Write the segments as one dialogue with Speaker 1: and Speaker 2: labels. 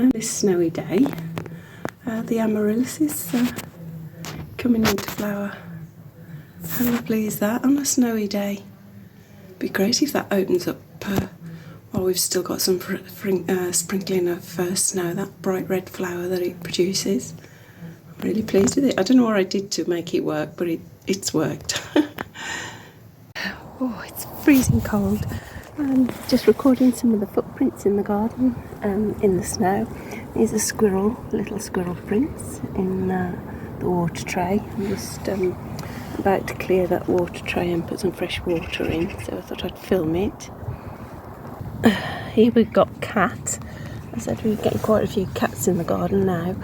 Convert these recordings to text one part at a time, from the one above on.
Speaker 1: And this snowy day, the amaryllis is coming into flower. How lovely is that on a snowy day? Be great if that opens up while we've still got some sprinkling of snow, that bright red flower that it produces. I'm really pleased with it. I don't know what I did to make it work, but it's worked. Oh, it's freezing cold. I'm just recording some of the footprints in the garden, in the snow. These are little squirrel prints in the water tray. I'm just about to clear that water tray and put some fresh water in, so I thought I'd film it. Here we've got cat. I said we're getting quite a few cats in the garden now.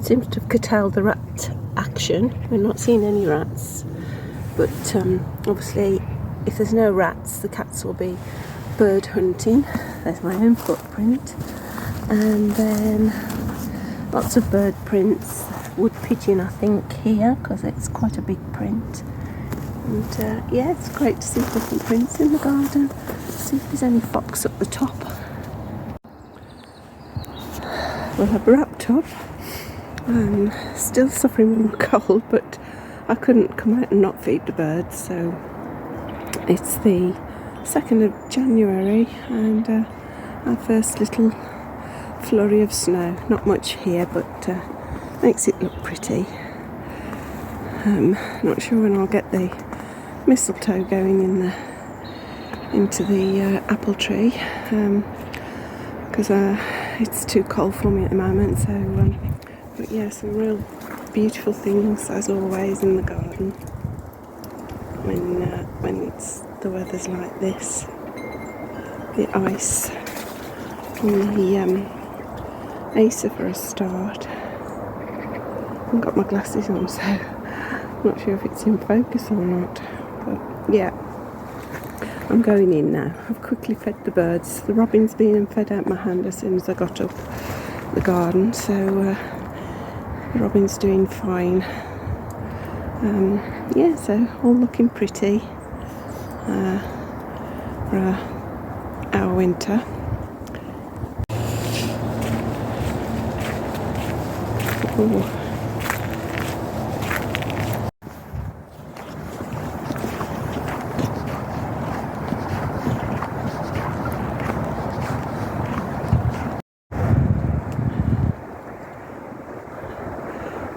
Speaker 1: Seems to have curtailed the rat action. We're not seeing any rats, but obviously if there's no rats, the cats will be bird hunting. There's my own footprint, and then lots of bird prints. Wood pigeon, I think, here, because it's quite a big print. And yeah, it's great to see different prints in the garden. See if there's any fox up the top. Well, I've wrapped up. I'm still suffering from a cold, but I couldn't come out and not feed the birds, so it's the 2nd of January and our first little flurry of snow. Not much here, but makes it look pretty. Not sure when I'll get the mistletoe going into the apple tree, because it's too cold for me at the moment. So, but yeah, some real beautiful things as always in the garden when the weather's like this. The ice on the Acer for a start. I haven't got my glasses on, so I'm not sure if it's in focus or not, but yeah, I'm going in now. I've quickly fed the birds. The robin's been fed out my hand as soon as I got up the garden, so the robin's doing fine. Yeah, so all looking pretty for our winter. Ooh.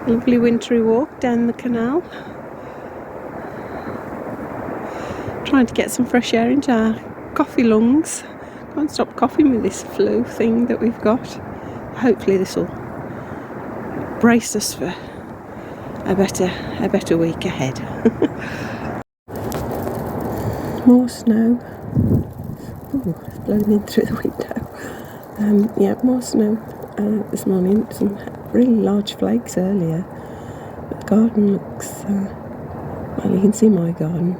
Speaker 1: Lovely wintry walk down the canal. Trying to get some fresh air into our coffee lungs. Can't stop coughing with this flu thing that we've got. Hopefully this will brace us for a better week ahead. More snow. Oh, it's blowing in through the window. Yeah, more snow this morning. Some really large flakes earlier. But the garden looks, well, you can see my garden.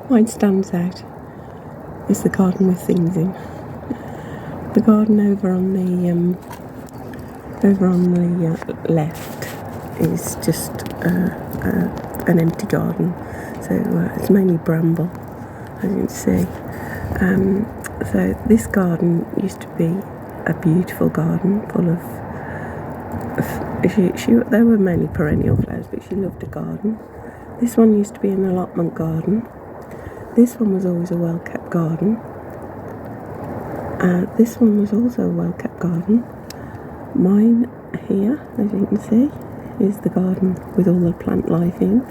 Speaker 1: Mine stands out. It's the garden with things in. The garden over on the left is just an empty garden. So it's mainly bramble, as you can see. So this garden used to be a beautiful garden full of they were mainly perennial flowers, but she loved a garden. This one used to be an allotment garden. This one was always a well-kept garden. This one was also a well-kept garden. Mine here, as you can see, is the garden with all the plant life in.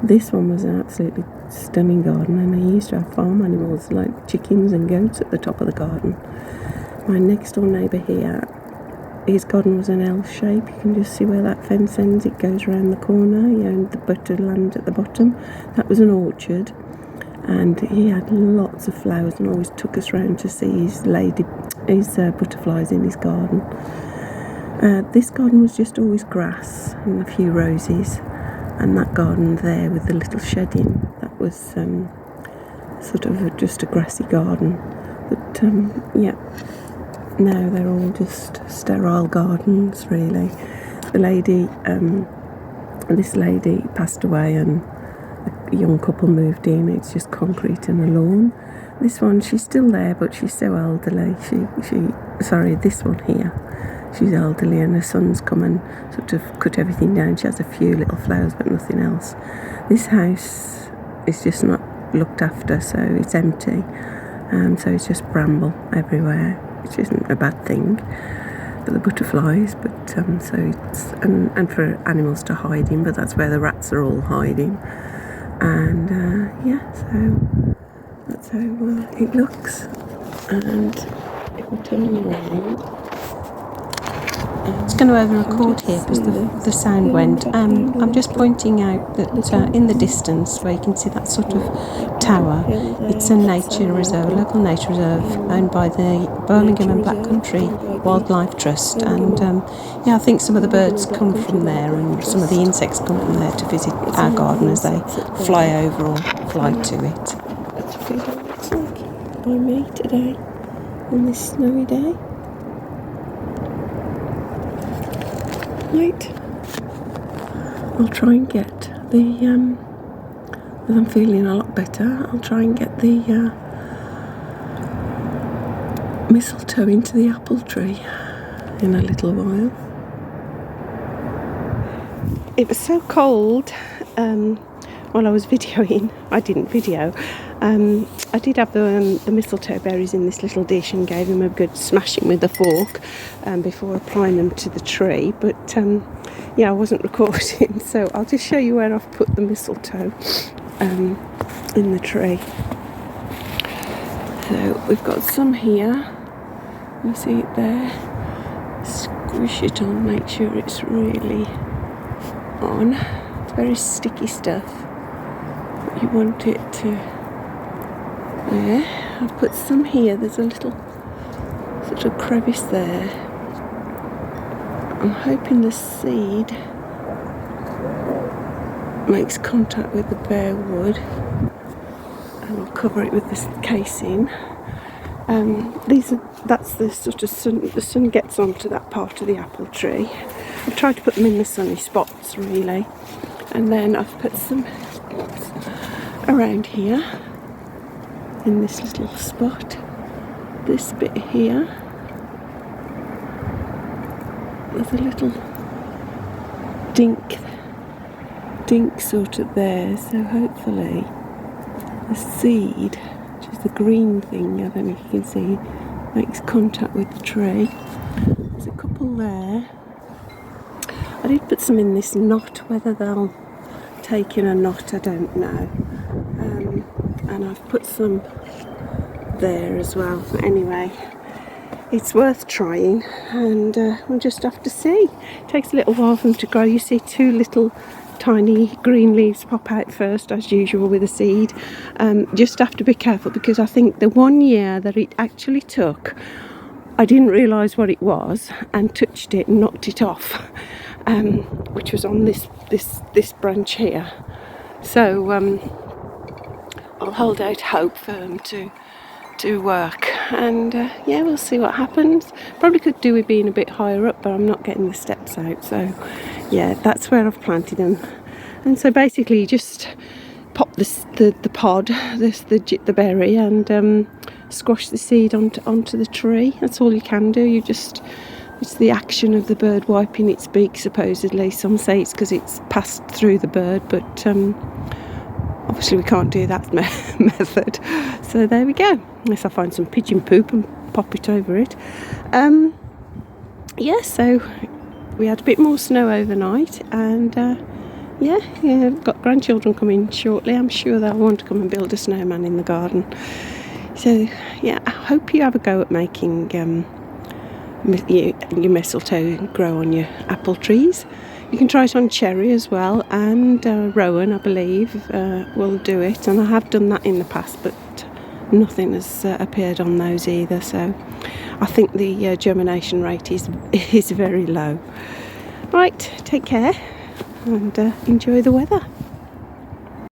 Speaker 1: This one was an absolutely stunning garden, and I used to have farm animals like chickens and goats at the top of the garden. My next door neighbour here, his garden was an L shape. You can just see where that fence ends. It goes around the corner. He owned the butterland at the bottom. That was an orchard, and he had lots of flowers and always took us round to see his butterflies in his garden. This garden was just always grass and a few roses, and that garden there with the little shed in, that was sort of just a grassy garden. But yeah, now they're all just sterile gardens, really. This lady passed away and a young couple moved in. It's just concrete and a lawn. This one, she's still there, but she's so elderly. Sorry, this one here, she's elderly, and her son's come and sort of cut everything down. She has a few little flowers, but nothing else. This house is just not looked after, so it's empty. So it's just bramble everywhere, which isn't a bad thing. But the butterflies, so it's and for animals to hide in, but that's where the rats are all hiding. And so that's how it looks. And if we turn around,
Speaker 2: it's going to over-record here because the sound went. I'm just pointing out that in the distance, where you can see that sort of tower, it's a nature reserve, a local nature reserve owned by the Birmingham and Black Country Wildlife Trust. And I think some of the birds come from there, and some of the insects come from there to visit our garden as they fly over or fly to it.
Speaker 1: That's what it looks like by me today on this snowy day. Right, I'll try and get the, as I'm feeling a lot better, I'll try and get the mistletoe into the apple tree in a little while. It was so cold while I was videoing. I didn't video. I did have the mistletoe berries in this little dish and gave them a good smashing with a fork before applying them to the tree, but I wasn't recording, so I'll just show you where I've put the mistletoe in the tree. So we've got some here, you see it there, squish it on, make sure it's really on. It's very sticky stuff, but you want it to. There, I've put some here. There's a little sort of crevice there. I'm hoping the seed makes contact with the bare wood, and I'll cover it with this casing. That's the sort of sun. The sun gets onto that part of the apple tree. I've tried to put them in the sunny spots really, and then I've put some around here. In this little spot, this bit here, there's a little dink sort of there, so hopefully the seed, which is the green thing, I don't know if you can see, makes contact with the tree. There's a couple there. I did put some in this knot, whether they'll take in a knot I don't know. And I've put some there as well. But anyway, it's worth trying, and we'll just have to see. It takes a little while for them to grow. You see two little tiny green leaves pop out first, as usual with a seed. Just have to be careful, because I think the 1 year that it actually took, I didn't realise what it was and touched it and knocked it off, which was on this branch here. So I'll hold out hope for them to work, and we'll see what happens. Probably could do with being a bit higher up, but I'm not getting the steps out, so that's where I've planted them. And so basically you just pop the pod, the berry, and squash the seed onto the tree. That's all you can do. It's the action of the bird wiping its beak, supposedly. Some say it's because it's passed through the bird, but obviously we can't do that method. So there we go. Unless I find some pigeon poop and pop it over it. So we had a bit more snow overnight, and got grandchildren coming shortly. I'm sure they'll want to come and build a snowman in the garden. So I hope you have a go at making your mistletoe grow on your apple trees. You can try it on cherry as well, and rowan, I believe, will do it. And I have done that in the past, but nothing has appeared on those either. So I think the germination rate is very low. Right, take care and enjoy the weather.